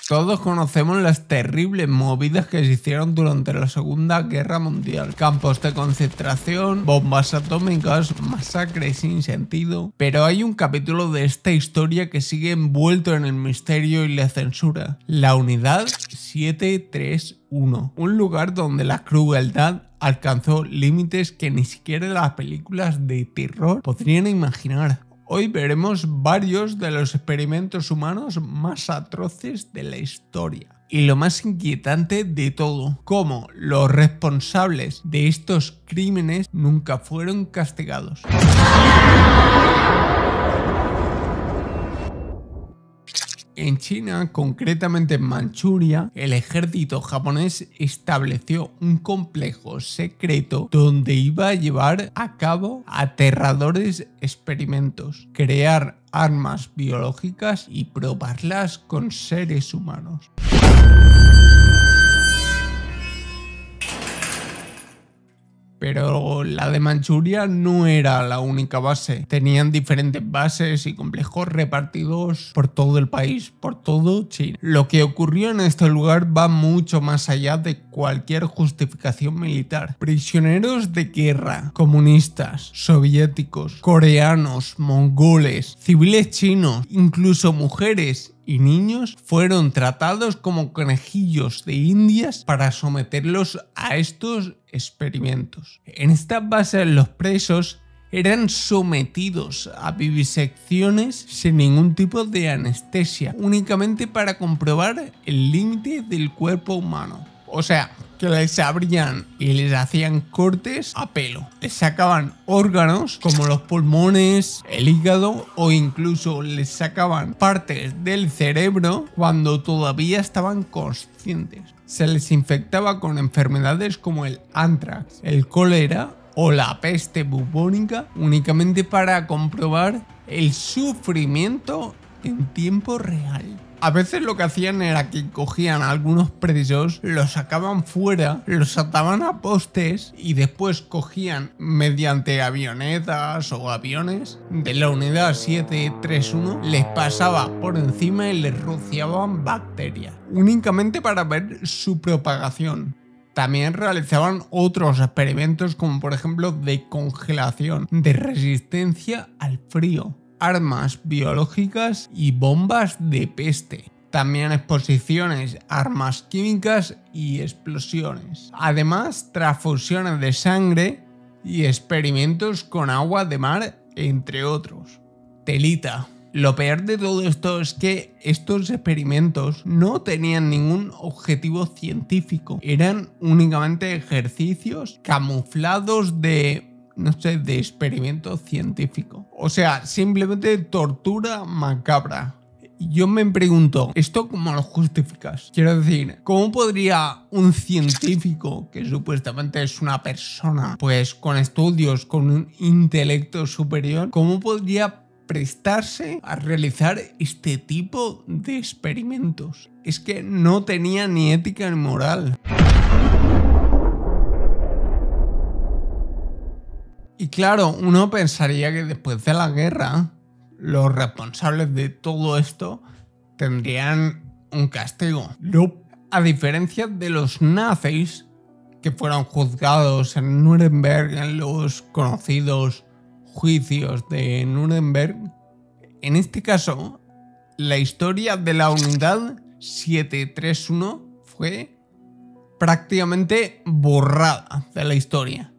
Todos conocemos las terribles movidas que se hicieron durante la Segunda Guerra Mundial. Campos de concentración, bombas atómicas, masacres sin sentido. Pero hay un capítulo de esta historia que sigue envuelto en el misterio y la censura. La Unidad 731. Un lugar donde la crueldad alcanzó límites que ni siquiera las películas de terror podrían imaginar. Hoy veremos varios de los experimentos humanos más atroces de la historia. Y lo más inquietante de todo, cómo los responsables de estos crímenes nunca fueron castigados. En China, concretamente en Manchuria, el ejército japonés estableció un complejo secreto donde iba a llevar a cabo aterradores experimentos, crear armas biológicas y probarlas con seres humanos. Pero la de Manchuria no era la única base. Tenían diferentes bases y complejos repartidos por todo el país, por todo China. Lo que ocurrió en este lugar va mucho más allá de cualquier justificación militar. Prisioneros de guerra, comunistas, soviéticos, coreanos, mongoles, civiles chinos, incluso mujeres y niños fueron tratados como conejillos de indias para someterlos a estos experimentos. En estas bases los presos eran sometidos a vivisecciones sin ningún tipo de anestesia, únicamente para comprobar el límite del cuerpo humano. O sea, que les abrían y les hacían cortes a pelo. Les sacaban órganos como los pulmones, el hígado o incluso les sacaban partes del cerebro cuando todavía estaban conscientes. Se les infectaba con enfermedades como el anthrax, el cólera o la peste bubónica únicamente para comprobar el sufrimiento en tiempo real. A veces lo que hacían era que cogían a algunos presos, los sacaban fuera, los ataban a postes y después cogían mediante avionetas o aviones de la Unidad 731, les pasaba por encima y les rociaban bacterias, únicamente para ver su propagación. También realizaban otros experimentos como por ejemplo de congelación, de resistencia al frío, armas biológicas y bombas de peste. También exposiciones, armas químicas y explosiones. Además, transfusiones de sangre y experimentos con agua de mar, entre otros. Telita. Lo peor de todo esto es que estos experimentos no tenían ningún objetivo científico. Eran únicamente ejercicios camuflados de experimento científico. O sea, simplemente tortura macabra. Yo me pregunto, ¿esto cómo lo justificas? Quiero decir, ¿cómo podría un científico, que supuestamente es una persona, pues con estudios, con un intelecto superior, cómo podría prestarse a realizar este tipo de experimentos? Es que no tenía ni ética ni moral. Y claro, uno pensaría que después de la guerra, los responsables de todo esto tendrían un castigo. No. A diferencia de los nazis, que fueron juzgados en Nuremberg, en los conocidos juicios de Nuremberg, en este caso, la historia de la Unidad 731 fue prácticamente borrada de la historia.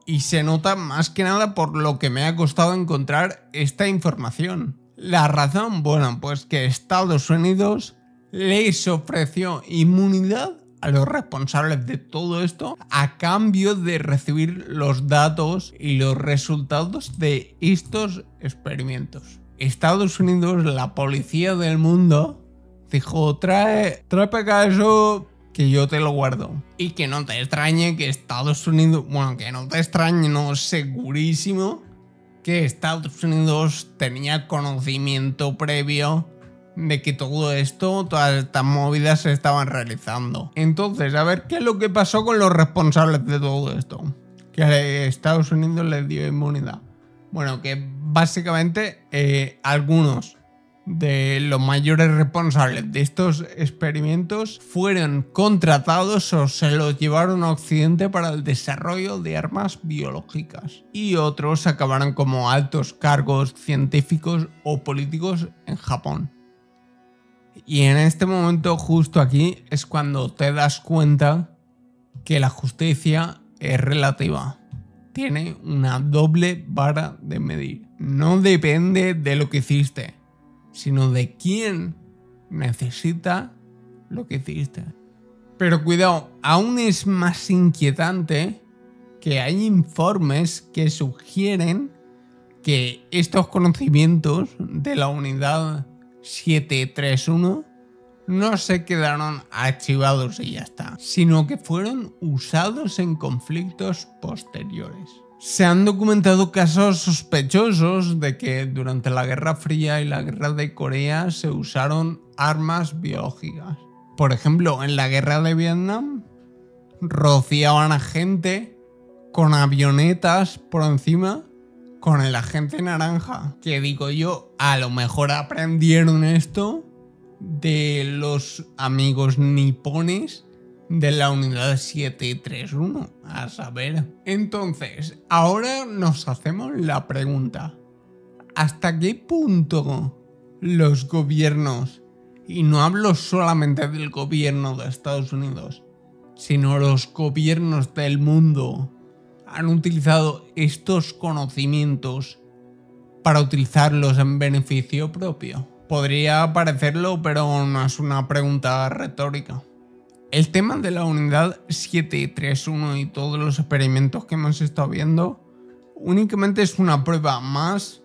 Y se nota más que nada por lo que me ha costado encontrar esta información. La razón, bueno, pues que Estados Unidos les ofreció inmunidad a los responsables de todo esto a cambio de recibir los datos y los resultados de estos experimentos. Estados Unidos, la policía del mundo, dijo, trae para acá eso, que yo te lo guardo. Y que no te extrañe que Estados Unidos, bueno, que no te extrañe, no, segurísimo que Estados Unidos tenía conocimiento previo de que todo esto, todas estas movidas se estaban realizando. Entonces, a ver, ¿qué es lo que pasó con los responsables de todo esto? Que Estados Unidos les dio inmunidad. Bueno, que básicamente algunos de los mayores responsables de estos experimentos fueron contratados o se los llevaron a Occidente para el desarrollo de armas biológicas, y otros acabaron como altos cargos científicos o políticos en Japón. Y en este momento, justo aquí, es cuando te das cuenta que la justicia es relativa. Tiene una doble vara de medir. No depende de lo que hiciste, sino de quién necesita lo que hiciste. Pero cuidado, aún es más inquietante que hay informes que sugieren que estos conocimientos de la unidad 731 no se quedaron archivados y ya está, sino que fueron usados en conflictos posteriores. Se han documentado casos sospechosos de que durante la Guerra Fría y la Guerra de Corea se usaron armas biológicas. Por ejemplo, en la Guerra de Vietnam rociaban a gente con avionetas por encima con el agente naranja. Que digo yo, a lo mejor aprendieron esto de los amigos nipones de la unidad 731, a saber. Entonces, ahora nos hacemos la pregunta: ¿hasta qué punto los gobiernos, y no hablo solamente del gobierno de Estados Unidos, sino los gobiernos del mundo, han utilizado estos conocimientos para utilizarlos en beneficio propio? Podría parecerlo, pero no es una pregunta retórica. El tema de la unidad 731 y todos los experimentos que hemos estado viendo únicamente es una prueba más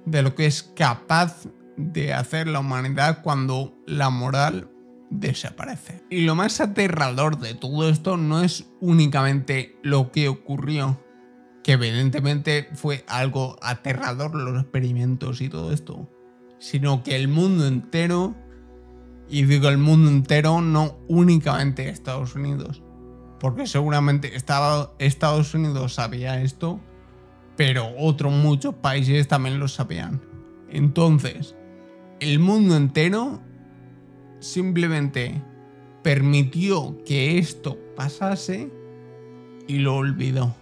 de lo que es capaz de hacer la humanidad cuando la moral desaparece. Y lo más aterrador de todo esto no es únicamente lo que ocurrió, que evidentemente fue algo aterrador los experimentos y todo esto, sino que el mundo entero, y digo el mundo entero, no únicamente Estados Unidos, porque seguramente Estados Unidos sabía esto, pero otros muchos países también lo sabían. Entonces, el mundo entero simplemente permitió que esto pasase y lo olvidó.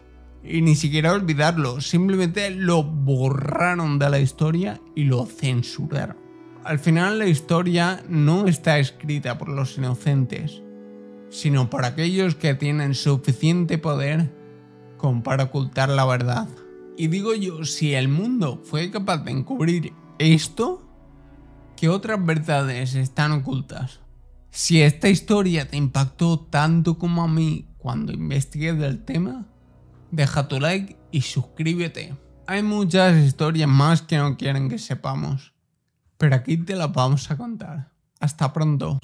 Y ni siquiera olvidarlo, simplemente lo borraron de la historia y lo censuraron. Al final la historia no está escrita por los inocentes, sino por aquellos que tienen suficiente poder como para ocultar la verdad. Y digo yo, si el mundo fue capaz de encubrir esto, ¿qué otras verdades están ocultas? Si esta historia te impactó tanto como a mí cuando investigué del tema, deja tu like y suscríbete. Hay muchas historias más que no quieren que sepamos, pero aquí te las vamos a contar. Hasta pronto.